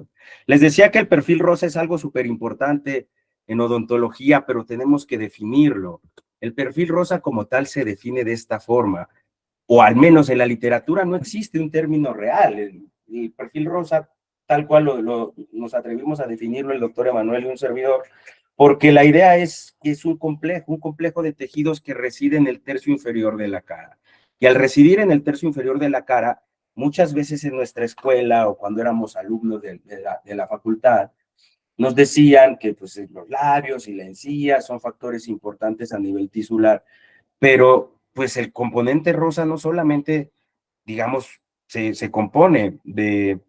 Exacto. Les decía que el perfil rosa es algo súper importante en odontología, pero tenemos que definirlo. El perfil rosa como tal se define de esta forma, o al menos en la literatura no existe un término real. El perfil rosa, tal cual nos atrevimos a definirlo el doctor Emanuel y un servidor, porque la idea es que es un complejo de tejidos que reside en el tercio inferior de la cara. Y al residir en el tercio inferior de la cara, muchas veces en nuestra escuela o cuando éramos alumnos de la facultad, nos decían que pues, los labios y la encía son factores importantes a nivel tisular, pero pues el componente rosa no solamente, digamos, se compone de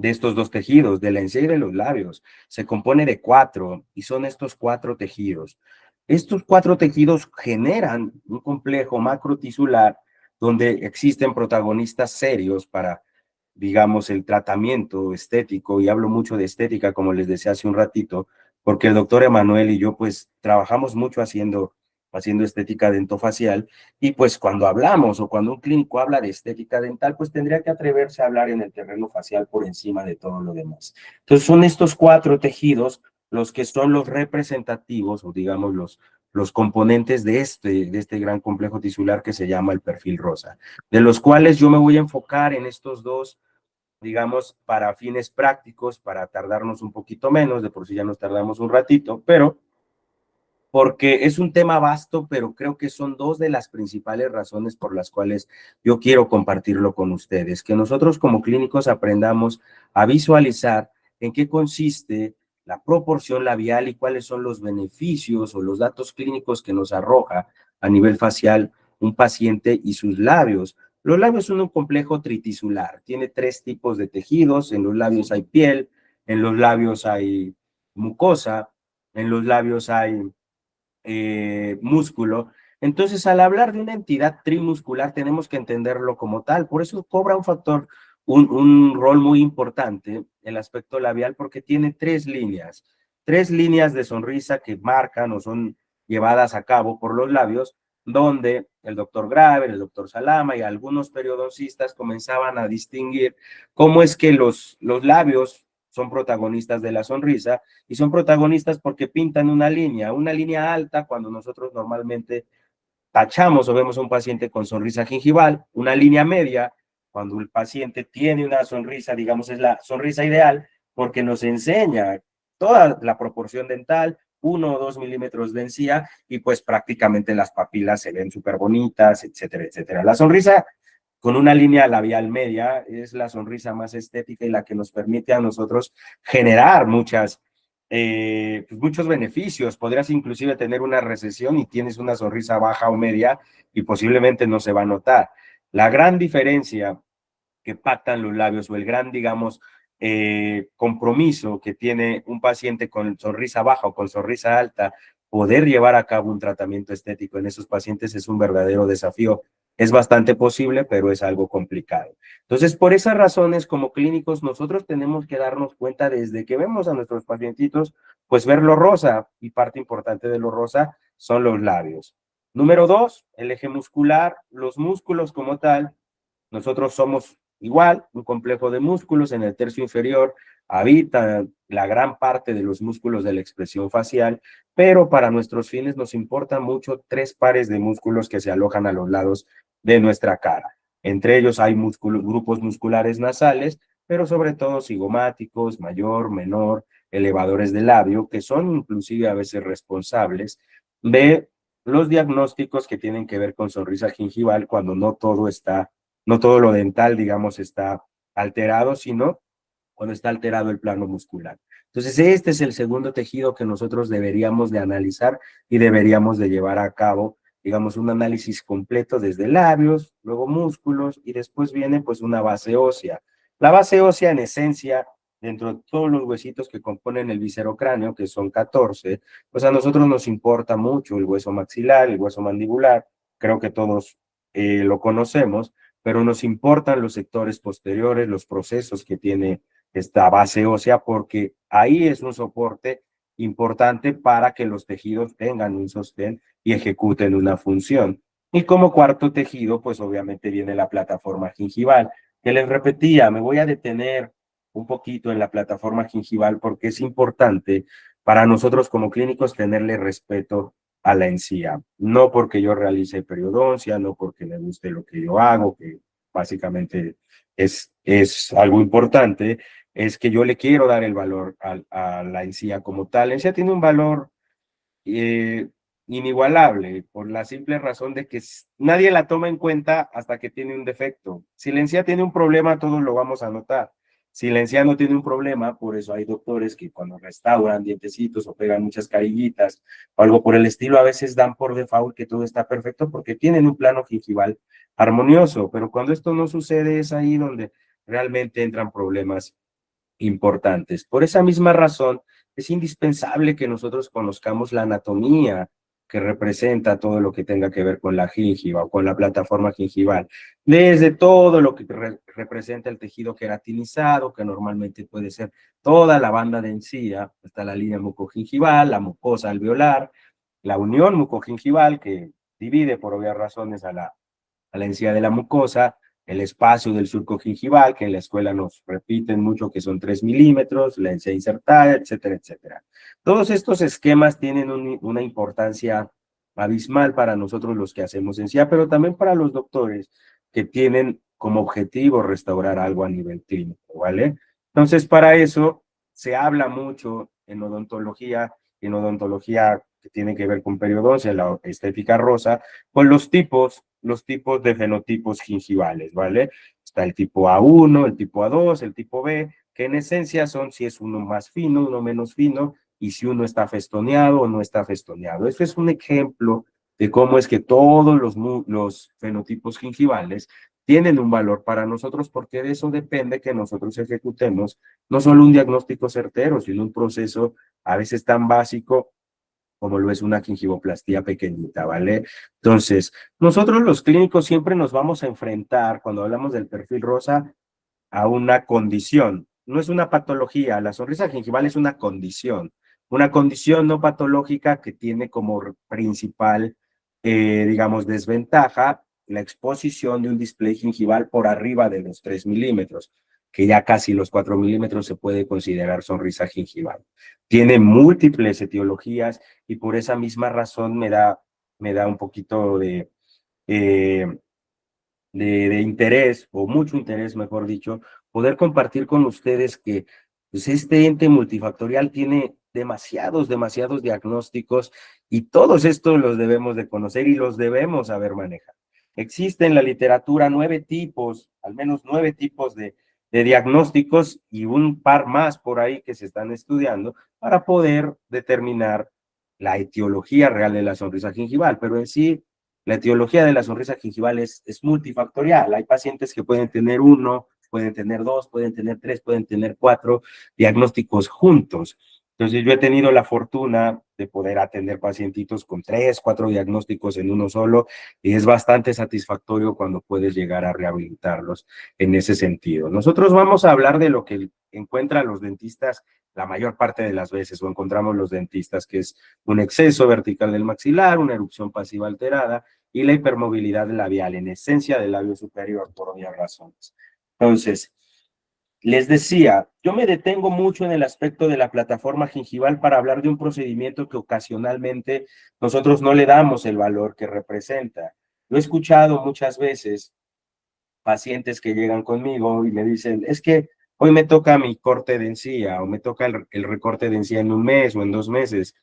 estos dos tejidos, de la encía y de los labios. Se compone de cuatro y son estos cuatro tejidos. Estos cuatro tejidos generan un complejo macrotisular donde existen protagonistas serios para, digamos, el tratamiento estético, y hablo mucho de estética, como les decía hace un ratito, porque el doctor Emanuel y yo, pues, trabajamos mucho haciendo estética dentofacial, y pues cuando hablamos o cuando un clínico habla de estética dental, pues tendría que atreverse a hablar en el terreno facial por encima de todo lo demás. Entonces son estos cuatro tejidos los que son los representativos o digamos los componentes de este gran complejo tisular que se llama el perfil rosa, de los cuales yo me voy a enfocar en estos dos, digamos, para fines prácticos, para tardarnos un poquito menos, de por sí ya nos tardamos un ratito, pero porque es un tema vasto, pero creo que son dos de las principales razones por las cuales yo quiero compartirlo con ustedes, que nosotros como clínicos aprendamos a visualizar en qué consiste la proporción labial y cuáles son los beneficios o los datos clínicos que nos arroja a nivel facial un paciente y sus labios. Los labios son un complejo tritisular, tiene tres tipos de tejidos, en los labios hay piel, en los labios hay mucosa, en los labios hay músculo. Entonces, al hablar de una entidad trimuscular, tenemos que entenderlo como tal. Por eso cobra un rol muy importante el aspecto labial, porque tiene tres líneas de sonrisa que marcan o son llevadas a cabo por los labios, donde el doctor Graver, el doctor Salama y algunos periodoncistas comenzaban a distinguir cómo es que los labios son protagonistas de la sonrisa, y son protagonistas porque pintan una línea alta cuando nosotros normalmente tachamos o vemos a un paciente con sonrisa gingival, una línea media cuando el paciente tiene una sonrisa, digamos, es la sonrisa ideal porque nos enseña toda la proporción dental, 1 o 2 milímetros de encía, y pues prácticamente las papilas se ven súper bonitas, etcétera, etcétera. La sonrisa con una línea labial media es la sonrisa más estética y la que nos permite a nosotros generar pues muchos beneficios. Podrías inclusive tener una recesión y tienes una sonrisa baja o media y posiblemente no se va a notar. La gran diferencia que pactan los labios o el gran, digamos, compromiso que tiene un paciente con sonrisa baja o con sonrisa alta, poder llevar a cabo un tratamiento estético en esos pacientes es un verdadero desafío. Es bastante posible, pero es algo complicado. Entonces, por esas razones, como clínicos, nosotros tenemos que darnos cuenta desde que vemos a nuestros pacientitos, pues verlo rosa, y parte importante de lo rosa son los labios. Número dos, el eje muscular, los músculos como tal. Nosotros somos igual, un complejo de músculos en el tercio inferior, habita la gran parte de los músculos de la expresión facial, pero para nuestros fines nos importan mucho tres pares de músculos que se alojan a los lados de nuestra cara. Entre ellos hay grupos musculares nasales, pero sobre todo cigomáticos, mayor, menor, elevadores del labio, que son inclusive a veces responsables de los diagnósticos que tienen que ver con sonrisa gingival cuando no todo lo dental, digamos, está alterado, sino cuando está alterado el plano muscular. Entonces, este es el segundo tejido que nosotros deberíamos de analizar y deberíamos de llevar a cabo, digamos, un análisis completo desde labios, luego músculos y después viene pues una base ósea. La base ósea en esencia, dentro de todos los huesitos que componen el viscerocráneo, que son 14, pues a nosotros nos importa mucho el hueso maxilar, el hueso mandibular, creo que todos lo conocemos, pero nos importan los sectores posteriores, los procesos que tiene esta base ósea, porque ahí es un soporte importante para que los tejidos tengan un sostén y ejecuten una función. Y como cuarto tejido, pues obviamente viene la plataforma gingival, que les repetía, me voy a detener un poquito en la plataforma gingival porque es importante para nosotros como clínicos tenerle respeto a la encía. No porque yo realice periodoncia, no porque me guste lo que yo hago, que básicamente es algo importante, es que yo le quiero dar el valor a la encía como tal. La encía tiene un valor eh, inigualable por la simple razón de que nadie la toma en cuenta hasta que tiene un defecto. Si la encía tiene un problema, todos lo vamos a notar. Si la encía no tiene un problema, por eso hay doctores que cuando restauran dientecitos o pegan muchas carillitas o algo por el estilo, a veces dan por default que todo está perfecto porque tienen un plano gingival armonioso, pero cuando esto no sucede es ahí donde realmente entran problemas importantes. Por esa misma razón, es indispensable que nosotros conozcamos la anatomía que representa todo lo que tenga que ver con la gingiva o con la plataforma gingival, desde todo lo que representa el tejido queratinizado, que normalmente puede ser toda la banda de encía, hasta la línea mucogingival, la mucosa alveolar, la unión mucogingival que divide por obvias razones a la encía de la mucosa, el espacio del surco gingival, que en la escuela nos repiten mucho que son 3 milímetros, la encía insertada, etcétera, etcétera. Todos estos esquemas tienen una importancia abismal para nosotros los que hacemos encía, pero también para los doctores que tienen como objetivo restaurar algo a nivel clínico, ¿vale? Entonces, para eso se habla mucho en odontología que tiene que ver con periodoncia, la estética rosa, con los tipos de fenotipos gingivales, ¿vale? Está el tipo A1, el tipo A2, el tipo B, que en esencia son si es uno más fino, uno menos fino, y si uno está festoneado o no está festoneado. Esto es un ejemplo de cómo es que todos los fenotipos gingivales tienen un valor para nosotros porque de eso depende que nosotros ejecutemos no solo un diagnóstico certero, sino un proceso a veces tan básico como lo es una gingivoplastía pequeñita, ¿vale? Entonces, nosotros los clínicos siempre nos vamos a enfrentar, cuando hablamos del perfil rosa, a una condición. No es una patología, la sonrisa gingival es una condición no patológica que tiene como principal, digamos, desventaja la exposición de un display gingival por arriba de los 3 milímetros, que ya casi los 4 milímetros se puede considerar sonrisa gingival. Tiene múltiples etiologías y por esa misma razón me da un poquito eh, de interés, o mucho interés, mejor dicho, poder compartir con ustedes que pues, este ente multifactorial tiene demasiados diagnósticos y todos estos los debemos de conocer y los debemos saber manejar. Existe en la literatura 9 tipos, al menos 9 tipos de diagnósticos y un par más por ahí que se están estudiando para poder determinar la etiología real de la sonrisa gingival, pero en sí la etiología de la sonrisa gingival es multifactorial. Hay pacientes que pueden tener uno, pueden tener dos, pueden tener tres, pueden tener cuatro diagnósticos juntos. Entonces, yo he tenido la fortuna de poder atender pacientitos con tres, cuatro diagnósticos en uno solo y es bastante satisfactorio cuando puedes llegar a rehabilitarlos en ese sentido. Nosotros vamos a hablar de lo que encuentran los dentistas la mayor parte de las veces o encontramos los dentistas, que es un exceso vertical del maxilar, una erupción pasiva alterada y la hipermovilidad labial, en esencia del labio superior, por obvias razones. Entonces, les decía, yo me detengo mucho en el aspecto de la plataforma gingival para hablar de un procedimiento que ocasionalmente nosotros no le damos el valor que representa. Lo he escuchado muchas veces, pacientes que llegan conmigo y me dicen, es que hoy me toca mi corte de encía o me toca el recorte de encía en un mes o en 2 meses.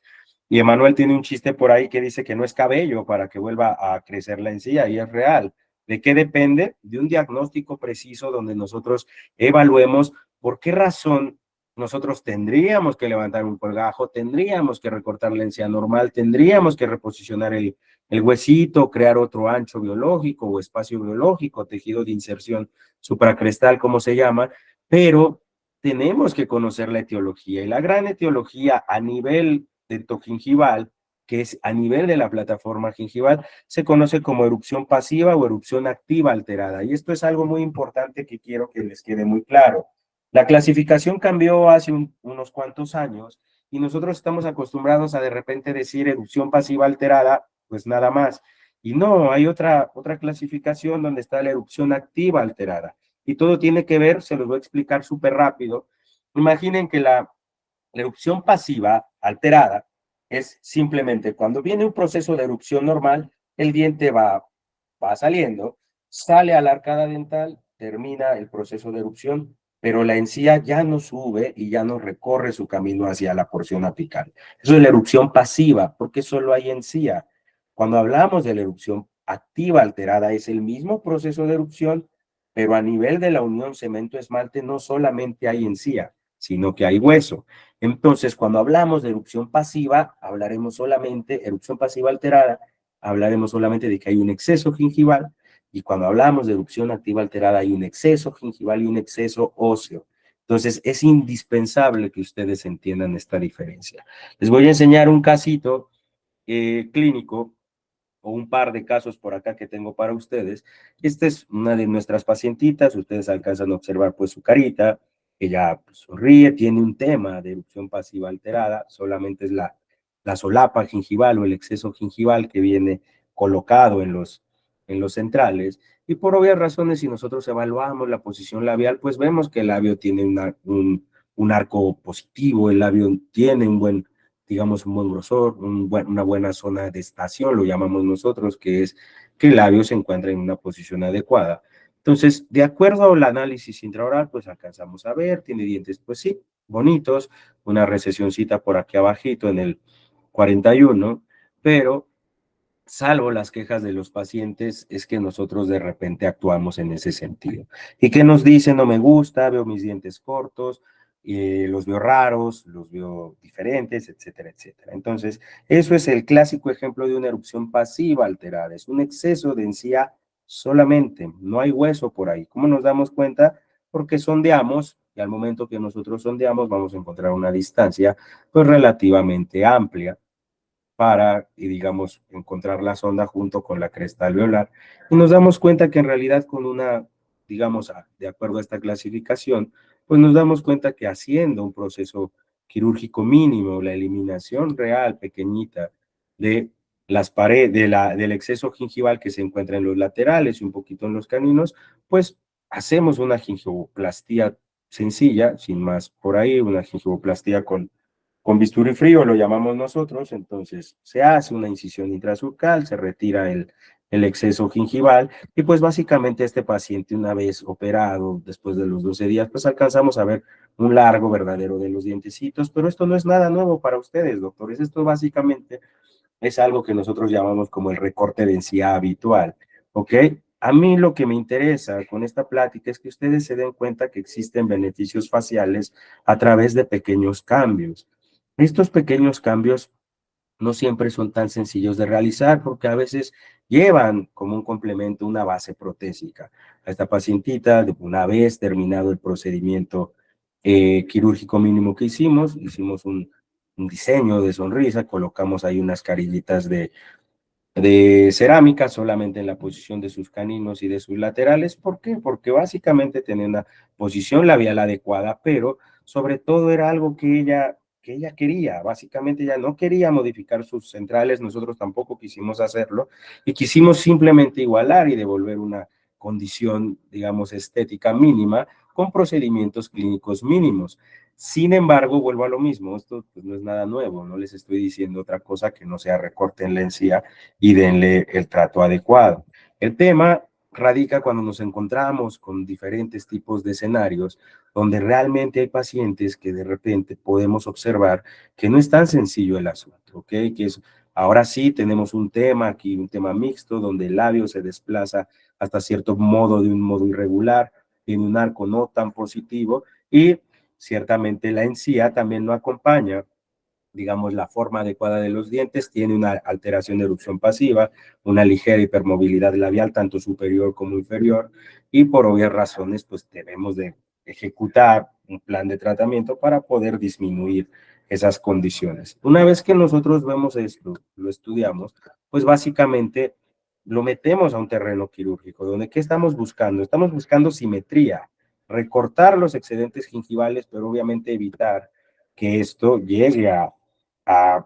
Y Emanuel tiene un chiste por ahí que dice que no es cabello para que vuelva a crecer la encía y es real. ¿De qué depende? De un diagnóstico preciso donde nosotros evaluemos por qué razón nosotros tendríamos que levantar un colgajo, tendríamos que recortar la encía normal, tendríamos que reposicionar el huesito, crear otro ancho biológico o espacio biológico, tejido de inserción supracrestal, como se llama, pero tenemos que conocer la etiología y la gran etiología a nivel dentogingival, que es a nivel de la plataforma gingival, se conoce como erupción pasiva o erupción activa alterada. Y esto es algo muy importante que quiero que les quede muy claro. La clasificación cambió hace unos cuantos años y nosotros estamos acostumbrados a de repente decir erupción pasiva alterada, pues nada más. Y no, hay otra clasificación donde está la erupción activa alterada. Y todo tiene que ver, se los voy a explicar súper rápido. Imaginen que la erupción pasiva alterada es simplemente cuando viene un proceso de erupción normal, el diente va saliendo, sale a la arcada dental, termina el proceso de erupción, pero la encía ya no sube y ya no recorre su camino hacia la porción apical. Eso es la erupción pasiva, porque solo hay encía. Cuando hablamos de la erupción activa alterada, es el mismo proceso de erupción, pero a nivel de la unión cemento-esmalte no solamente hay encía, sino que hay hueso. Entonces, cuando hablamos de erupción pasiva, hablaremos solamente, erupción pasiva alterada, hablaremos solamente de que hay un exceso gingival, y cuando hablamos de erupción activa alterada hay un exceso gingival y un exceso óseo. Entonces, es indispensable que ustedes entiendan esta diferencia. Les voy a enseñar un casito clínico o un par de casos por acá que tengo para ustedes. Esta es una de nuestras pacientitas, ustedes alcanzan a observar pues su carita, ella pues, sonríe, tiene un tema de erupción pasiva alterada, solamente es la solapa gingival o el exceso gingival que viene colocado en los centrales. Y por obvias razones, si nosotros evaluamos la posición labial, pues vemos que el labio tiene un arco positivo, el labio tiene un buen, digamos, un buen grosor, una buena zona de estación, lo llamamos nosotros, que es que el labio se encuentra en una posición adecuada. Entonces, de acuerdo al análisis intraoral, pues alcanzamos a ver, tiene dientes, pues sí, bonitos, una recesioncita por aquí abajito en el 41, pero salvo las quejas de los pacientes, es que nosotros de repente actuamos en ese sentido. ¿Y qué nos dicen? No me gusta, veo mis dientes cortos, los veo raros, los veo diferentes, etcétera, etcétera. Entonces, eso es el clásico ejemplo de una erupción pasiva alterada. Es un exceso de encía solamente, no hay hueso por ahí. ¿Cómo nos damos cuenta? Porque sondeamos y al momento que nosotros sondeamos vamos a encontrar una distancia pues relativamente amplia para, y digamos, encontrar la sonda junto con la cresta alveolar. Y nos damos cuenta que en realidad con una, digamos, de acuerdo a esta clasificación, pues nos damos cuenta que haciendo un proceso quirúrgico mínimo, la eliminación real pequeñita de las paredes, del exceso gingival que se encuentra en los laterales y un poquito en los caninos, pues hacemos una gingivoplastía sencilla, sin más por ahí, una gingivoplastía con bisturí frío lo llamamos nosotros, entonces se hace una incisión intrasurcal, se retira el exceso gingival y pues básicamente este paciente una vez operado, después de los 12 días, pues alcanzamos a ver un largo verdadero de los dientecitos, pero esto no es nada nuevo para ustedes, doctores, esto básicamente es algo que nosotros llamamos como el recorte de encía habitual, ¿ok? A mí lo que me interesa con esta plática es que ustedes se den cuenta que existen beneficios faciales a través de pequeños cambios. Estos pequeños cambios no siempre son tan sencillos de realizar porque a veces llevan como un complemento una base protésica. A esta pacientita, una vez terminado el procedimiento quirúrgico mínimo que hicimos un diseño de sonrisa, colocamos ahí unas carillitas de cerámica solamente en la posición de sus caninos y de sus laterales. ¿Por qué? Porque básicamente tenía una posición labial adecuada, pero sobre todo era algo que ella quería. Básicamente ella no quería modificar sus centrales, nosotros tampoco quisimos hacerlo y quisimos simplemente igualar y devolver una condición, digamos, estética mínima con procedimientos clínicos mínimos. Sin embargo, vuelvo a lo mismo, esto pues, no es nada nuevo, no les estoy diciendo otra cosa que no sea recorte en la encía y denle el trato adecuado. El tema radica cuando nos encontramos con diferentes tipos de escenarios donde realmente hay pacientes que de repente podemos observar que no es tan sencillo el asunto, ¿ok? Que es, ahora sí tenemos un tema aquí, un tema mixto, donde el labio se desplaza hasta cierto modo de un modo irregular, tiene un arco no tan positivo y ciertamente la encía también no acompaña digamos, la forma adecuada de los dientes, tiene una alteración de erupción pasiva, una ligera hipermovilidad labial, tanto superior como inferior, y por obvias razones, pues debemos de ejecutar un plan de tratamiento para poder disminuir esas condiciones. Una vez que nosotros vemos esto, lo estudiamos, pues básicamente lo metemos a un terreno quirúrgico, donde ¿qué estamos buscando? Estamos buscando simetría, recortar los excedentes gingivales, pero obviamente evitar que esto llegue a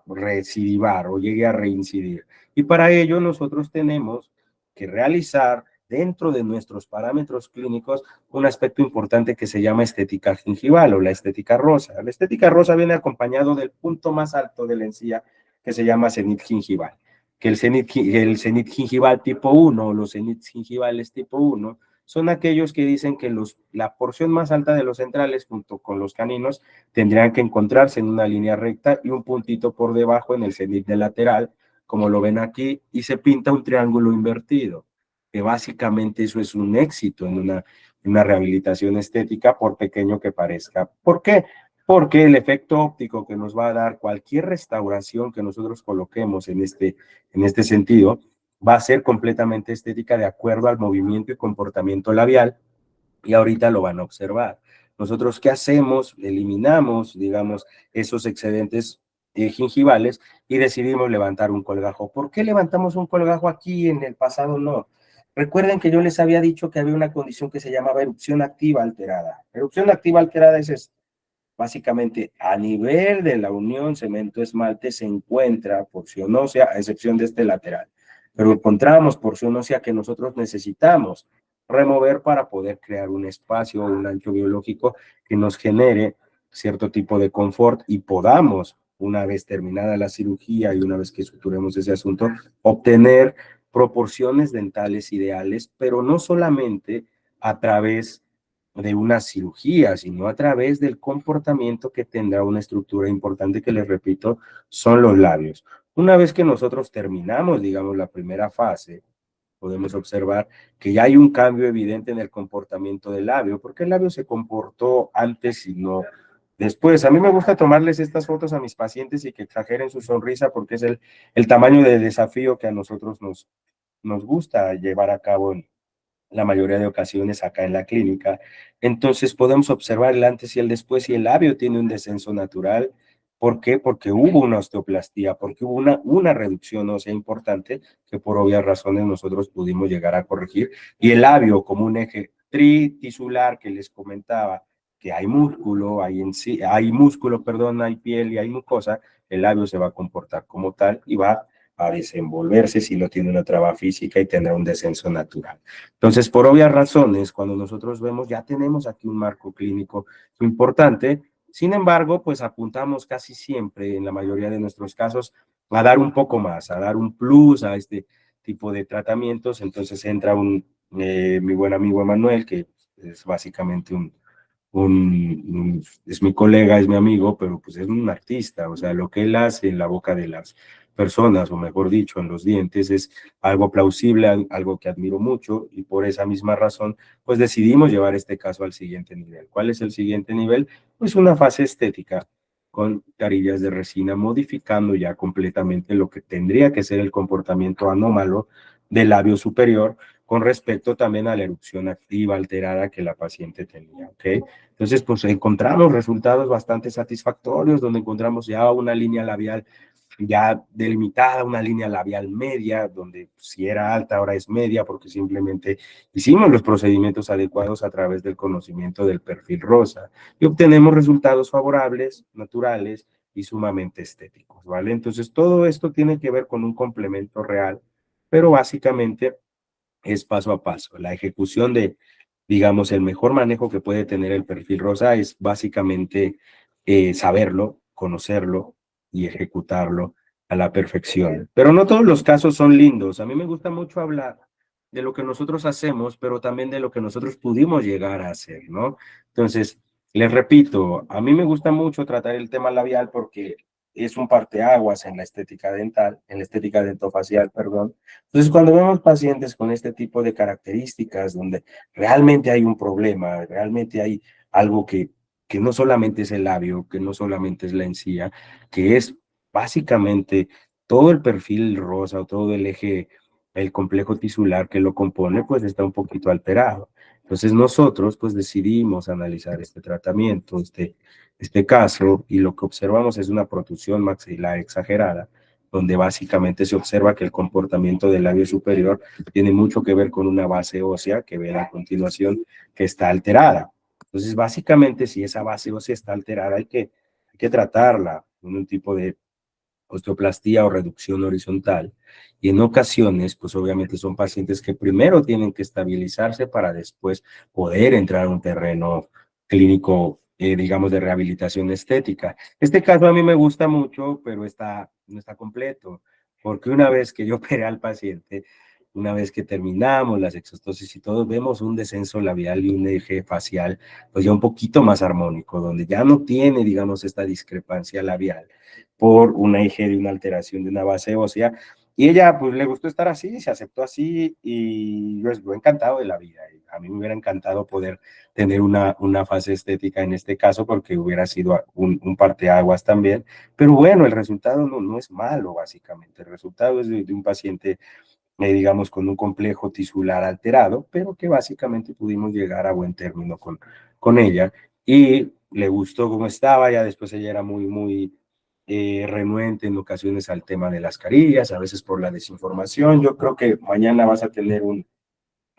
recidivar o llegue a reincidir. Y para ello nosotros tenemos que realizar dentro de nuestros parámetros clínicos un aspecto importante que se llama estética gingival o la estética rosa. La estética rosa viene acompañado del punto más alto de la encía que se llama cenit gingival, que el cenit gingival tipo 1 o los cenits gingivales tipo 1 son aquellos que dicen que la porción más alta de los centrales junto con los caninos tendrían que encontrarse en una línea recta y un puntito por debajo en el cenit de lateral, como lo ven aquí, y se pinta un triángulo invertido, que básicamente eso es un éxito en una rehabilitación estética, por pequeño que parezca. ¿Por qué? Porque el efecto óptico que nos va a dar cualquier restauración que nosotros coloquemos en este sentido va a ser completamente estética de acuerdo al movimiento y comportamiento labial, y ahorita lo van a observar. Nosotros, ¿qué hacemos? Eliminamos, digamos, esos excedentes gingivales y decidimos levantar un colgajo. ¿Por qué levantamos un colgajo aquí en el pasado? No. Recuerden que yo les había dicho que había una condición que se llamaba erupción activa alterada. Erupción activa alterada es esto. Básicamente, a nivel de la unión cemento-esmalte se encuentra porción ósea, a excepción de este lateral. Pero encontramos porción ósea que nosotros necesitamos remover para poder crear un espacio o un ancho biológico que nos genere cierto tipo de confort y podamos, una vez terminada la cirugía y una vez que suturemos ese asunto, obtener proporciones dentales ideales, pero no solamente a través de una cirugía, sino a través del comportamiento que tendrá una estructura importante que les repito, son los labios. Una vez que nosotros terminamos, digamos, la primera fase, podemos observar que ya hay un cambio evidente en el comportamiento del labio, porque el labio se comportó antes y no después. A mí me gusta tomarles estas fotos a mis pacientes y que exageren su sonrisa porque es el tamaño de desafío que a nosotros nos gusta llevar a cabo en la mayoría de ocasiones acá en la clínica. Entonces podemos observar el antes y el después y el labio tiene un descenso natural. ¿Por qué? Porque hubo una osteoplastía, porque hubo una reducción ósea importante que por obvias razones nosotros pudimos llegar a corregir. Y el labio como un eje tritisular que les comentaba, que hay músculo, hay músculo, perdón, hay piel y hay mucosa, el labio se va a comportar como tal y va a desenvolverse si no tiene una traba física y tendrá un descenso natural. Entonces, por obvias razones, cuando nosotros vemos, ya tenemos aquí un marco clínico importante. Sin embargo, pues apuntamos casi siempre, en la mayoría de nuestros casos, a dar un poco más, a dar un plus a este tipo de tratamientos. Entonces entra mi buen amigo Emanuel, que es básicamente es mi colega, es mi amigo, pero pues es un artista, o sea, lo que él hace en la boca de las personas, o mejor dicho, en los dientes, es algo plausible, algo que admiro mucho, y por esa misma razón, pues decidimos llevar este caso al siguiente nivel. ¿Cuál es el siguiente nivel? Pues una fase estética con carillas de resina, modificando ya completamente lo que tendría que ser el comportamiento anómalo del labio superior con respecto también a la erupción activa alterada que la paciente tenía, ¿ok? Entonces, pues encontramos resultados bastante satisfactorios, donde encontramos ya una línea labial ya delimitada, una línea labial media, donde si era alta ahora es media, porque simplemente hicimos los procedimientos adecuados a través del conocimiento del perfil rosa y obtenemos resultados favorables, naturales y sumamente estéticos, ¿vale? Entonces, todo esto tiene que ver con un complemento real, pero básicamente es paso a paso. La ejecución de, digamos, el mejor manejo que puede tener el perfil rosa es básicamente saberlo, conocerlo y ejecutarlo a la perfección. Pero no todos los casos son lindos. A mí me gusta mucho hablar de lo que nosotros hacemos, pero también de lo que nosotros pudimos llegar a hacer, ¿no? Entonces, les repito, a mí me gusta mucho tratar el tema labial porque es un parteaguas en la estética dental, en la estética dentofacial, perdón. Entonces, cuando vemos pacientes con este tipo de características, donde realmente hay un problema, realmente hay algo que no solamente es el labio, que no solamente es la encía, que es básicamente todo el perfil rosa o todo el eje, el complejo tisular que lo compone, pues está un poquito alterado. Entonces nosotros pues decidimos analizar este tratamiento, este caso, y lo que observamos es una protusión maxilar exagerada, donde básicamente se observa que el comportamiento del labio superior tiene mucho que ver con una base ósea que ven a continuación que está alterada. Entonces, básicamente, si esa base ósea está alterada, hay que tratarla con un tipo osteoplastía o reducción horizontal. Y en ocasiones, pues obviamente son pacientes que primero tienen que estabilizarse para después poder entrar a un terreno clínico, digamos, de rehabilitación estética. Este caso a mí me gusta mucho, pero no está completo, porque una vez que yo operé al paciente, una vez que terminamos las exostosis y todo, vemos un descenso labial y un eje facial, pues ya un poquito más armónico, donde ya no tiene, digamos, esta discrepancia labial por una eje de una alteración de una base ósea. Y ella, pues, le gustó estar así, se aceptó así y yo encantado de la vida. A mí me hubiera encantado poder tener una fase estética en este caso porque hubiera sido un parteaguas también. Pero bueno, el resultado no es malo, básicamente. El resultado es de un paciente, digamos, con un complejo tisular alterado, pero que básicamente pudimos llegar a buen término con ella. Y le gustó cómo estaba, ya después ella era muy renuente en ocasiones al tema de las carillas, a veces por la desinformación. Yo creo que mañana vas a tener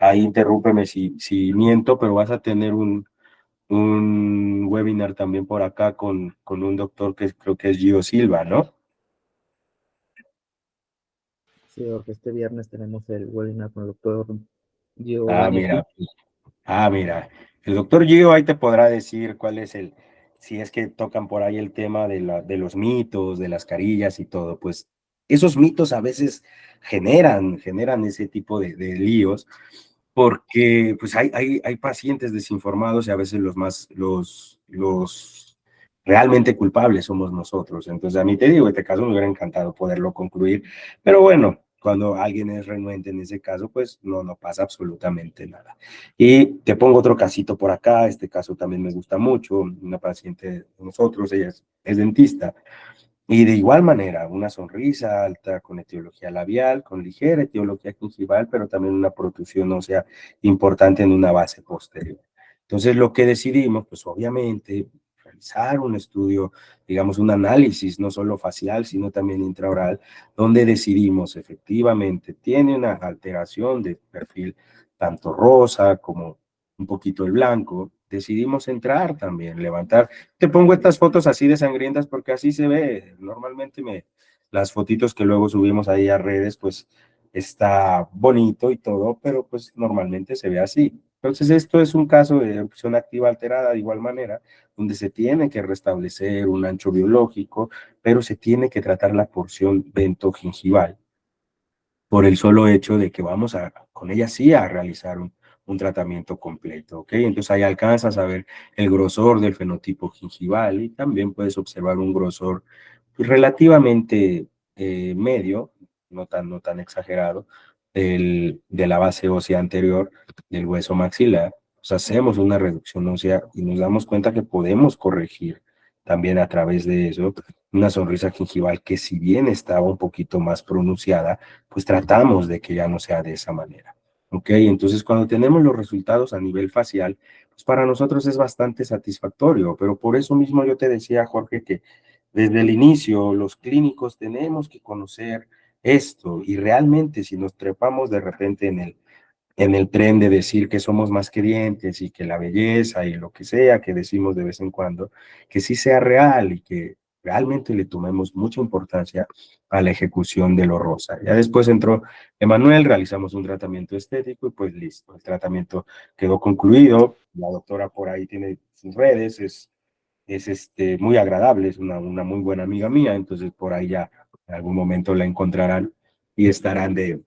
ahí interrúmpeme si miento, pero vas a tener un webinar también por acá con un doctor que creo que es Gio Silva, ¿no? Sí, porque este viernes tenemos el webinar con el doctor Gio Ah, Vanetti. mira, mira, el doctor Gio ahí te podrá decir cuál es si es que tocan por ahí el tema de los mitos, de las carillas y todo, pues esos mitos a veces generan ese tipo de líos, porque pues hay pacientes desinformados y a veces los realmente culpables somos nosotros. Entonces a mí te digo, en este caso me hubiera encantado poderlo concluir, pero bueno, cuando alguien es renuente en ese caso, pues no pasa absolutamente nada. Y te pongo otro casito por acá, este caso también me gusta mucho, una paciente de nosotros, ella es dentista, y de igual manera, una sonrisa alta con etiología labial, con ligera etiología gingival, pero también una protrusión ósea importante en una base posterior. Entonces, lo que decidimos, pues obviamente, realizar un estudio, digamos, un análisis, no solo facial, sino también intraoral, donde decidimos efectivamente, tiene una alteración de perfil tanto rosa como un poquito el blanco. Decidimos entrar también, levantar. Te pongo estas fotos así de sangrientas porque así se ve. Normalmente las fotitos que luego subimos ahí a redes, pues está bonito y todo, pero pues normalmente se ve así. Entonces esto es un caso de erupción activa alterada de igual manera, donde se tiene que restablecer un ancho biológico, pero se tiene que tratar la porción dentogingival por el solo hecho de que vamos con ella sí a realizar un tratamiento completo, ¿ok? Entonces ahí alcanzas a ver el grosor del fenotipo gingival y también puedes observar un grosor relativamente medio, no tan exagerado, de la base ósea anterior del hueso maxilar. Pues hacemos una reducción ósea y nos damos cuenta que podemos corregir también a través de eso una sonrisa gingival que si bien estaba un poquito más pronunciada, pues tratamos de que ya no sea de esa manera. ¿Ok? Entonces, cuando tenemos los resultados a nivel facial, pues para nosotros es bastante satisfactorio, pero por eso mismo yo te decía, Jorge, que desde el inicio los clínicos tenemos que conocer esto y realmente si nos trepamos de repente en el tren de decir que somos más que dientes y que la belleza y lo que sea que decimos de vez en cuando, que sí sea real y que realmente le tomemos mucha importancia a la ejecución de lo rosa. Ya después entró Emanuel, realizamos un tratamiento estético y pues listo, el tratamiento quedó concluido. La doctora por ahí tiene sus redes, es muy agradable, es una muy buena amiga mía, entonces por ahí ya en algún momento la encontrarán y estarán de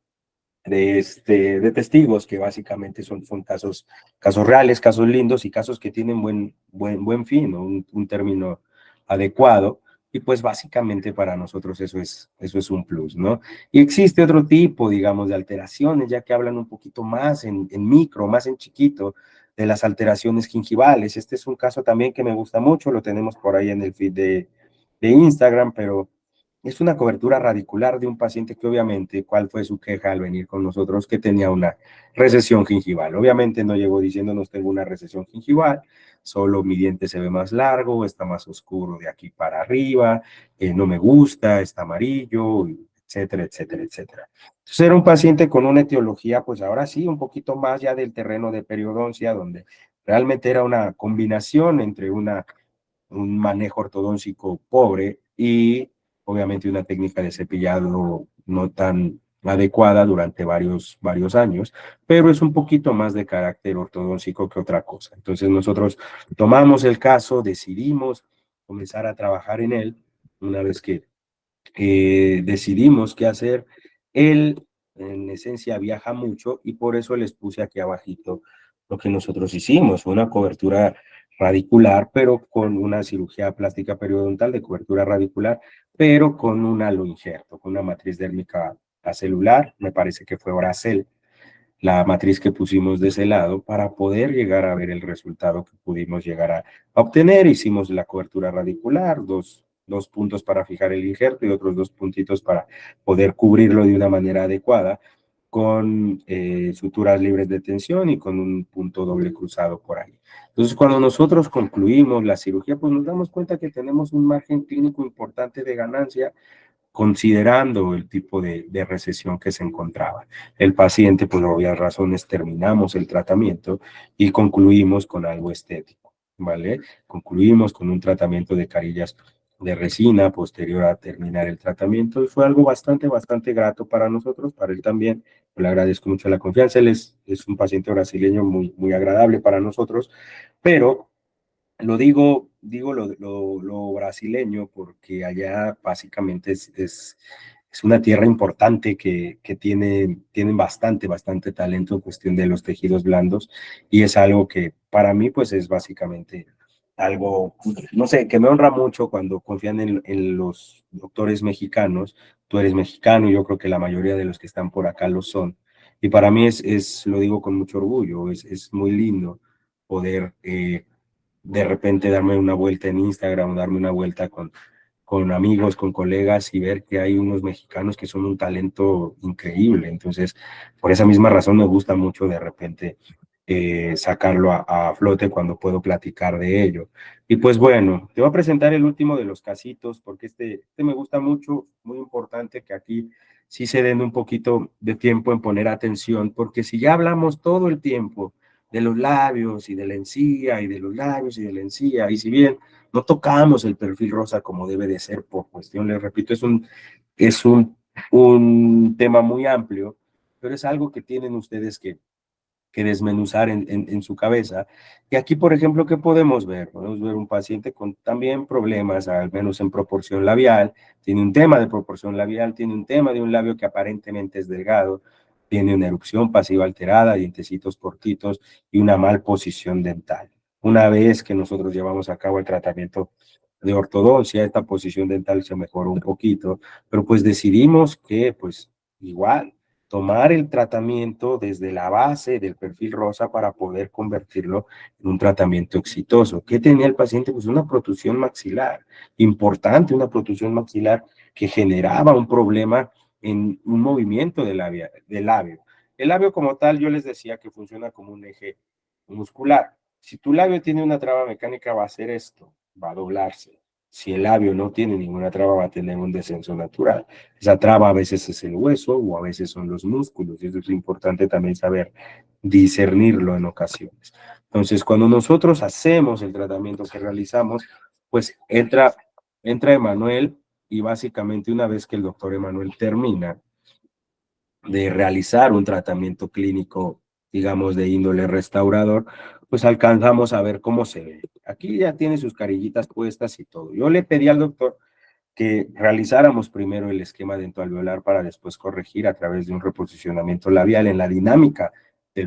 testigos que básicamente son casos reales, casos lindos y casos que tienen buen fin, ¿no? Un término adecuado. Y pues básicamente para nosotros eso es un plus, ¿no? Y existe otro tipo, digamos, de alteraciones, ya que hablan un poquito más en micro, más en chiquito, de las alteraciones gingivales. Este es un caso también que me gusta mucho, lo tenemos por ahí en el feed de Instagram, pero es una cobertura radicular de un paciente que obviamente, ¿cuál fue su queja al venir con nosotros? Que tenía una recesión gingival. Obviamente no llegó diciéndonos tengo una recesión gingival, solo mi diente se ve más largo, está más oscuro de aquí para arriba, no me gusta, está amarillo, etcétera, etcétera, etcétera. Entonces era un paciente con una etiología, pues ahora sí, un poquito más ya del terreno de periodoncia, donde realmente era una combinación entre un manejo ortodóntico pobre y obviamente una técnica de cepillado no tan adecuada durante varios años, pero es un poquito más de carácter ortodóntico que otra cosa. Entonces nosotros tomamos el caso, decidimos comenzar a trabajar en él una vez que decidimos qué hacer. Él, en esencia, viaja mucho y por eso les puse aquí abajito lo que nosotros hicimos, una cobertura radicular, pero con una cirugía plástica periodontal de cobertura radicular, pero con un aloinjerto, con una matriz dérmica acelular, me parece que fue Oracel, la matriz que pusimos de ese lado para poder llegar a ver el resultado que pudimos llegar a obtener. Hicimos la cobertura radicular, dos puntos para fijar el injerto y otros dos puntitos para poder cubrirlo de una manera adecuada con suturas libres de tensión y con un punto doble cruzado por ahí. Entonces, cuando nosotros concluimos la cirugía, pues nos damos cuenta que tenemos un margen clínico importante de ganancia considerando el tipo de recesión que se encontraba. El paciente, por obvias razones, terminamos el tratamiento y concluimos con algo estético, ¿vale? Concluimos con un tratamiento de carillas de resina posterior a terminar el tratamiento y fue algo bastante grato para nosotros, para él también. Le agradezco mucho la confianza. Él es un paciente brasileño muy agradable para nosotros, pero digo lo brasileño porque allá básicamente es una tierra importante que tienen bastante talento en cuestión de los tejidos blandos y es algo que para mí pues es básicamente algo, no sé, que me honra mucho cuando confían en los doctores mexicanos. Tú eres mexicano y yo creo que la mayoría de los que están por acá lo son. Y para mí lo digo con mucho orgullo, es muy lindo poder de repente darme una vuelta en Instagram, darme una vuelta con amigos, con colegas y ver que hay unos mexicanos que son un talento increíble. Entonces, por esa misma razón me gusta mucho de repente sacarlo a flote cuando puedo platicar de ello. Y pues bueno, te voy a presentar el último de los casitos porque este me gusta mucho, muy importante que aquí sí se den un poquito de tiempo en poner atención, porque si ya hablamos todo el tiempo de los labios y de la encía y de los labios y de la encía. Y si bien no tocamos el perfil rosa como debe de ser por cuestión, les repito, es un tema muy amplio, pero es algo que tienen ustedes que desmenuzar en su cabeza. Y aquí, por ejemplo, ¿qué podemos ver? Podemos ver un paciente con también problemas, al menos en proporción labial, tiene un tema de proporción labial, tiene un tema de un labio que aparentemente es delgado, tiene una erupción pasiva alterada, dientecitos cortitos y una mal posición dental. Una vez que nosotros llevamos a cabo el tratamiento de ortodoncia, esta posición dental se mejoró un poquito, pero pues decidimos que pues igual tomar el tratamiento desde la base del perfil rosa para poder convertirlo en un tratamiento exitoso. ¿Qué tenía el paciente? Pues una protusión maxilar, importante, una protusión maxilar que generaba un problema en un movimiento del labio. El labio como tal, yo les decía que funciona como un eje muscular. Si tu labio tiene una traba mecánica, va a hacer esto, va a doblarse. Si el labio no tiene ninguna traba, va a tener un descenso natural. Esa traba a veces es el hueso o a veces son los músculos, y eso es importante también saber discernirlo en ocasiones. Entonces, cuando nosotros hacemos el tratamiento que realizamos, pues entra Emanuel y básicamente una vez que el doctor Emanuel termina de realizar un tratamiento clínico, digamos, de índole restaurador, pues alcanzamos a ver cómo se ve. Aquí ya tiene sus carillitas puestas y todo. Yo le pedí al doctor que realizáramos primero el esquema dentoalveolar para después corregir a través de un reposicionamiento labial en la dinámica de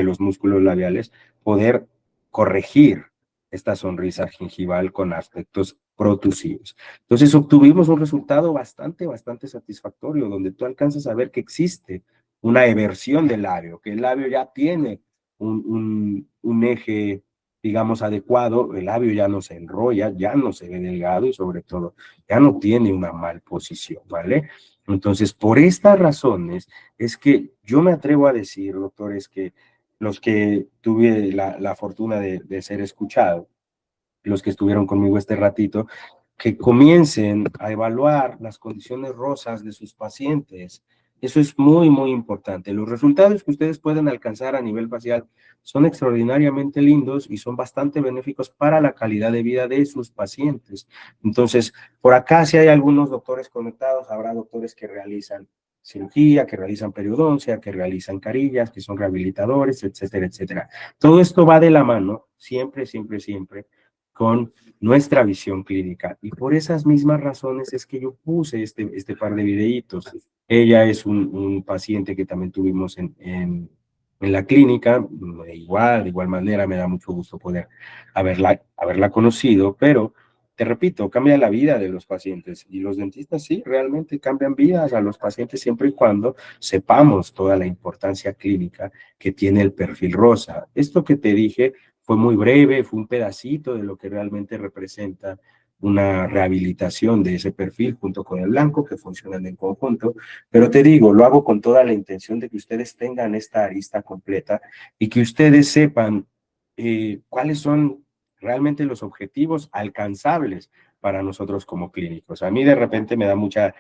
los músculos labiales, poder corregir esta sonrisa gingival con aspectos protusivos. Entonces obtuvimos un resultado bastante satisfactorio, donde tú alcanzas a ver que existe una eversión del labio, que el labio ya tiene un eje, digamos, adecuado, el labio ya no se enrolla, ya no se ve delgado y sobre todo ya no tiene una mal posición, ¿vale? Entonces, por estas razones es que yo me atrevo a decir, doctores, que los que tuve la fortuna de ser escuchado, los que estuvieron conmigo este ratito, que comiencen a evaluar las condiciones rosas de sus pacientes, Eso es muy, muy importante. Los resultados que ustedes pueden alcanzar a nivel facial son extraordinariamente lindos y son bastante benéficos para la calidad de vida de sus pacientes. Entonces, por acá si hay algunos doctores conectados, habrá doctores que realizan cirugía, que realizan periodoncia, que realizan carillas, que son rehabilitadores, etcétera, etcétera. Todo esto va de la mano, siempre, siempre, siempre, con nuestra visión clínica. Y por esas mismas razones es que yo puse este par de videitos. Ella es un paciente que también tuvimos en la clínica, de igual manera me da mucho gusto poder haberla conocido, pero te repito, cambia la vida de los pacientes y los dentistas sí, realmente cambian vidas a los pacientes siempre y cuando sepamos toda la importancia clínica que tiene el perfil rosa. Esto que te dije fue muy breve, fue un pedacito de lo que realmente representa una rehabilitación de ese perfil junto con el blanco que funcionan en conjunto, pero te digo, lo hago con toda la intención de que ustedes tengan esta arista completa y que ustedes sepan cuáles son realmente los objetivos alcanzables para nosotros como clínicos. A mí de repente me da mucha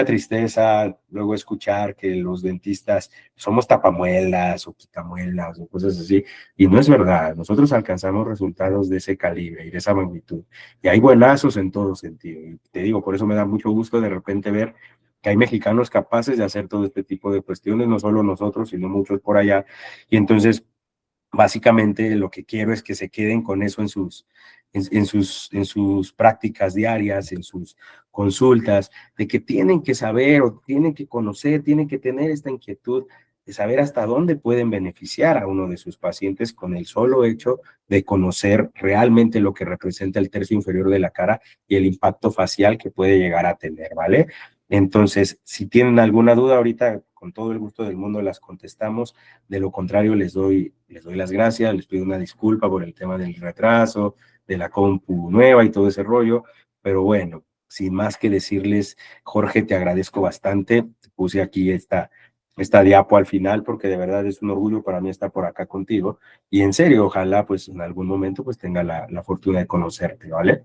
tristeza luego escuchar que los dentistas somos tapamuelas o quitamuelas o cosas así, y no es verdad. Nosotros alcanzamos resultados de ese calibre y de esa magnitud, y hay buenazos en todo sentido. Y te digo, por eso me da mucho gusto de repente ver que hay mexicanos capaces de hacer todo este tipo de cuestiones, no solo nosotros, sino muchos por allá. Y entonces, básicamente lo que quiero es que se queden con eso en sus prácticas diarias, en sus consultas, de que tienen que saber o tienen que conocer, tienen que tener esta inquietud de saber hasta dónde pueden beneficiar a uno de sus pacientes con el solo hecho de conocer realmente lo que representa el tercio inferior de la cara y el impacto facial que puede llegar a tener, ¿vale? Entonces, si tienen alguna duda ahorita, con todo el gusto del mundo las contestamos. De lo contrario, les doy las gracias, les pido una disculpa por el tema del retraso, de la compu nueva y todo ese rollo, pero bueno, sin más que decirles, Jorge, te agradezco bastante. Te puse aquí esta diapo al final porque de verdad es un orgullo para mí estar por acá contigo y en serio, ojalá pues en algún momento pues tenga la fortuna de conocerte, ¿vale?